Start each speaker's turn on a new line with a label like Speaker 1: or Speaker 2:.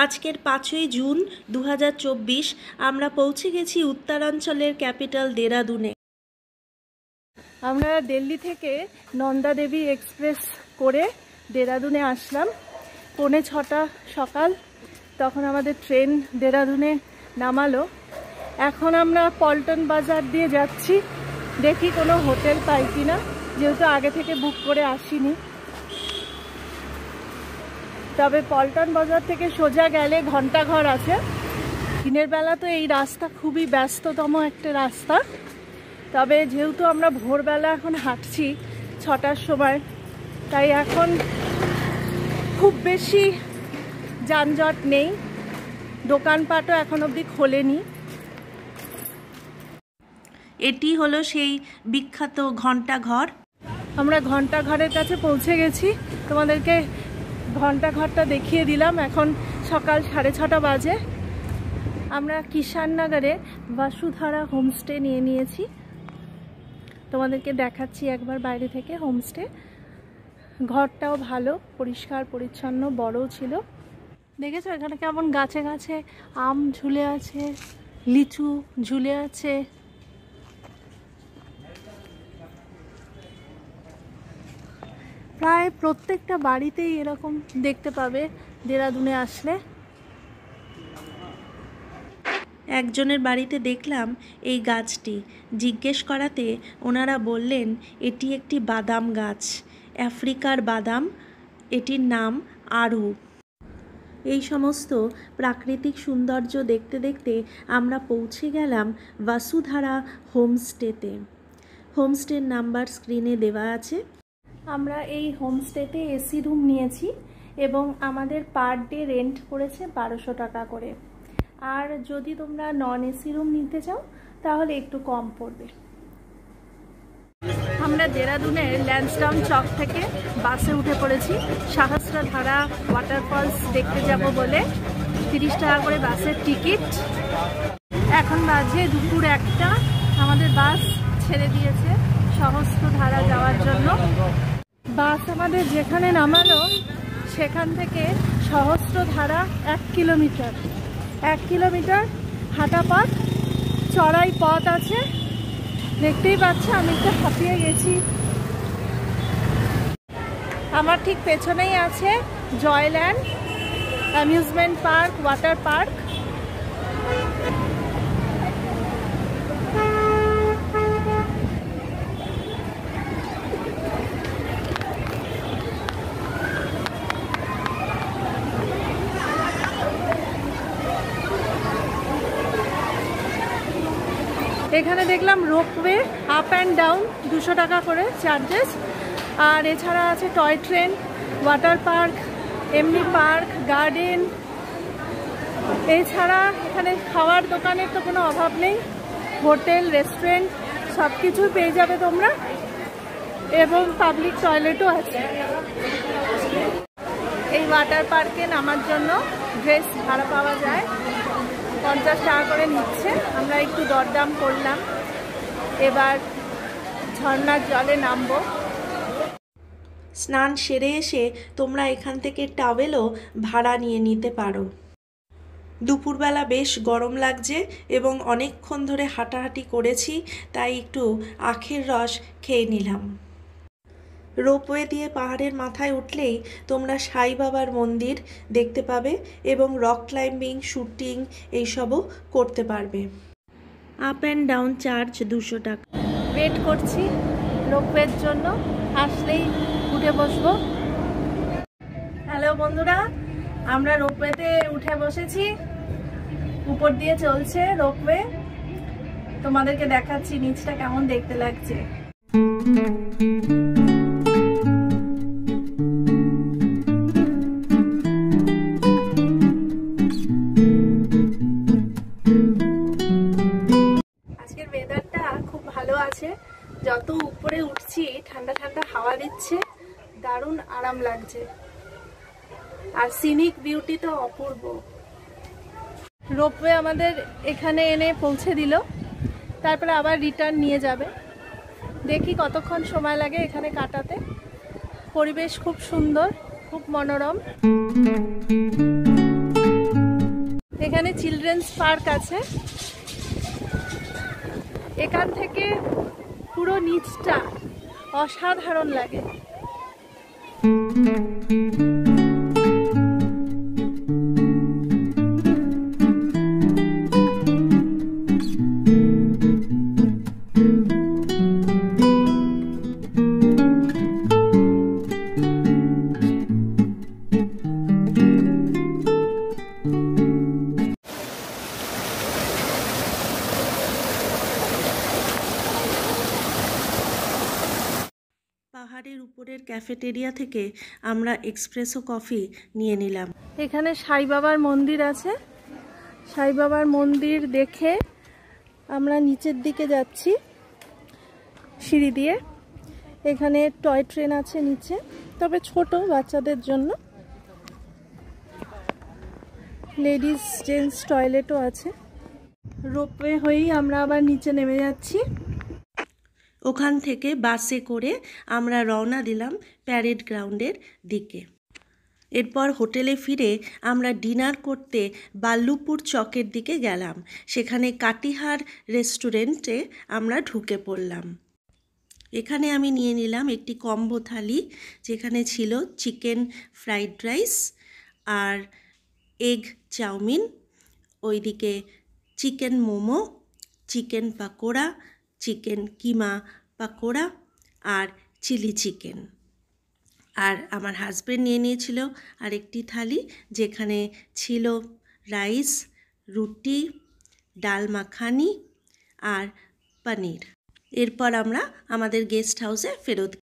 Speaker 1: আজকের 5ই জুন 2024 আমরা পৌঁছে গেছি উত্তরাঞ্চলের ক্যাপিটাল দেরাদুনে।
Speaker 2: আমরা দিল্লি থেকে নন্দা দেবী এক্সপ্রেস করে দেরাদুনে আসলাম। 5:45 সকাল, তখন আমাদের ট্রেন দেরাদুনে নামালো। এখন আমরা পল্টন বাজার দিয়ে যাচ্ছি, দেখি কোনো হোটেল পাই কিনা, যেহেতু আগে থেকে বুক করে আসিনি। তবে পল্টন বাজার থেকে সোজা গেলে ঘন্টাঘর আছে। দিনের বেলা তো এই রাস্তা খুবই ব্যস্ততম একটা রাস্তা, তবে যেহেতু আমরা ভোরবেলা এখন হাঁটছি 6টার সময়, তাই এখন খুব বেশি যানজট নেই, দোকানপাটও এখন অবধি খোলেনি।
Speaker 1: এটি হলো সেই বিখ্যাত ঘন্টাঘর।
Speaker 2: আমরা ঘন্টাঘরের কাছে পৌঁছে গেছি, তোমাদেরকে ঘন্টাঘরটা দেখিয়ে দিলাম। এখন সকাল 6:30 বাজে। আমরা কিষাননগরে বসুধারা হোমস্টে নিয়েছি, তোমাদেরকে দেখাচ্ছি একবার বাইরে থেকে। হোমস্টে ঘরটাও ভালো, পরিষ্কার পরিচ্ছন্ন, বড়ও ছিল। দেখেছো এখানে কেমন গাছে গাছে আম ঝুলে আছে, লিচু ঝুলে আছে। প্রায় প্রত্যেকটা বাড়িতেই এরকম দেখতে পাবে দেরাদুনে আসলে।
Speaker 1: একজনের বাড়িতে দেখলাম এই গাছটি, জিজ্ঞেস করাতে ওনারা বললেন এটি একটি বাদাম গাছ, আফ্রিকার বাদাম, এটির নাম আরু। এই সমস্ত প্রাকৃতিক সৌন্দর্য দেখতে দেখতে আমরা পৌঁছে গেলাম বসুধারা হোমস্টেতে। হোমস্টের নাম্বার স্ক্রিনে দেওয়া আছে।
Speaker 2: আমরা এই হোমস্টেতে এসি রুম নিয়েছি এবং আমাদের পার ডে রেন্ট পড়েছে 1200 টাকা করে। আর যদি তোমরা নন এসি রুম নিতে চাও তাহলে একটু কম পড়বে। আমরা দেরাদুনের ল্যান্সডাউন চক থেকে বাসে উঠে পড়েছি সহস্রধারা ওয়াটারফলস দেখতে যাব বলে। 30 টাকা করে বাসের টিকিট। এখন বাজে দুপুর 1টা। আমাদের বাস ছেড়ে দিয়েছে সহস্রধারা যাওয়ার জন্য। বাস আমাদের যেখানে নামালো সেখান থেকে সহস্রধারা 1 কিলোমিটার। 1 কিলোমিটার হাঁটা পথ, চড়াই পথ আছে, দেখতেই পাচ্ছ। আমি একটু হাঁপিয়ে গেছি। আমার ঠিক পেছনেই আছে Joyland amusement park, water park. এখানে দেখলাম রোপওয়ে, আপ অ্যান্ড ডাউন 200 টাকা করে চার্জেস। আর এছাড়া আছে টয় ট্রেন, ওয়াটার পার্ক, এমনি পার্ক, গার্ডেন। এছাড়া এখানে খাওয়ার দোকানের তো কোনো অভাব নেই, হোটেল, রেস্টুরেন্ট সব কিছুই পেয়ে যাবে তোমরা, এবং পাবলিক টয়লেটও আছে। এই ওয়াটার পার্কে নামার জন্য ড্রেস ভাড়া পাওয়া যায়, 50 টাকা করে নিচ্ছে। আমরা একটু দরদাম করলাম। এবার ঝর্ণার জলে নামবো।
Speaker 1: স্নান সেরে এসে তোমরা এখান থেকে টাওয়েলও ভাড়া নিয়ে নিতে পারো। দুপুরবেলা বেশ গরম লাগছে এবং অনেকক্ষণ ধরে হাঁটাহাঁটি করেছি, তাই একটু আখের রস খেয়ে নিলাম। রোপওয়ে দিয়ে পাহাড়ের মাথায় উঠলেই তোমরা সাই বাবার মন্দির দেখতে পাবে এবং রক ক্লাইম্বিং, শুটিং এইসবও করতে পারবে। আপ অ্যান্ড ডাউন চার্জ 200 টাকা।
Speaker 2: ওয়েট করছি রোপওয়ের জন্য, আসলেই উঠে বসবো। হ্যালো বন্ধুরা, আমরা রোপওয়েতে উঠে বসেছি। উপর দিয়ে চলছে রোপওয়ে, তোমাদেরকে দেখাচ্ছি নিচটা কেমন দেখতে লাগছে। আজকের ওয়েদারটা খুব ভালো আছে, যত উপরে উঠছি ঠান্ডা ঠান্ডা হাওয়া দিচ্ছে, দারুণ আরাম লাগছে। আর সিনিক বিউটি তো অপূর্ব। রোপওয়ে আমাদের এখানে এনে পৌঁছে দিল, তারপরে আবার রিটার্ন নিয়ে যাবে। দেখি কতক্ষণ সময় লাগে এখানে কাটাতে। পরিবেশ খুব সুন্দর, খুব মনোরম। এখানে চিলড্রেন্স পার্ক আছে। এখান থেকে পুরো নিচটা অসাধারণ লাগে।
Speaker 1: পাহাড়ের উপরের ক্যাফেটেরিয়া থেকে আমরা এক্সপ্রেসো কফি নিয়ে নিলাম।
Speaker 2: এখানে সাই বাবার মন্দির আছে। সাই বাবার মন্দির দেখে আমরা নিচের দিকে যাচ্ছি সিঁড়ি দিয়ে। এখানে টয় ট্রেন আছে নিচে, তবে ছোট বাচ্চাদের জন্য। লেডিস জেন্টস টয়লেটও আছে। রোপওয়ে হয়েই আমরা আবার নিচে নেমে যাচ্ছি।
Speaker 1: ওখান থেকে বাসে করে আমরা রওনা দিলাম প্যারেড গ্রাউন্ডের দিকে। এরপর হোটেলে ফিরে আমরা ডিনার করতে বাল্লুপুর চকের দিকে গেলাম। সেখানে কাটিহার রেস্টুরেন্টে আমরা ঢুকে পড়লাম। এখানে আমি নিয়ে নিলাম একটি কম্বো থালি, যেখানে ছিল চিকেন ফ্রাইড রাইস আর এগ চাউমিন, ওইদিকে chicken momo, chicken pakora, chicken keema pakora আর চিলি চিকেন। আর আমার হাজব্যান্ড নিয়ে নিয়েছিল আরেকটি থালি, যেখানে ছিল রাইস, রুটি, ডাল মাখানি আর পনির। এরপর আমরা আমাদের গেস্ট হাউসে ফেরত